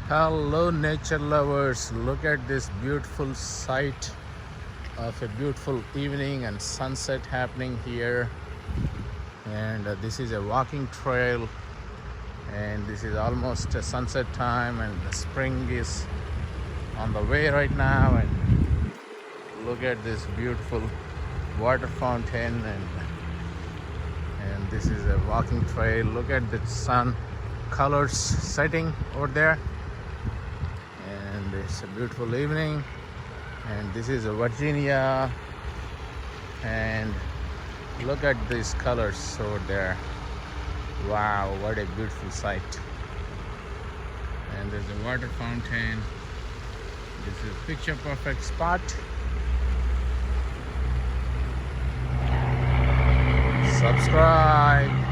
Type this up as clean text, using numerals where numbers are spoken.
Hello, nature lovers. Look at this beautiful sight of a beautiful evening and sunset happening here. And this is a walking trail, and this is almost a sunset time, and the spring is on the way right now. And look at this beautiful water fountain, and this is a walking trail. Look at the sun colors setting over there, and it's a beautiful evening. And this is Virginia, and look at these colors over there. Wow, what a beautiful sight. And there's a water fountain. This is a picture perfect spot. Subscribe.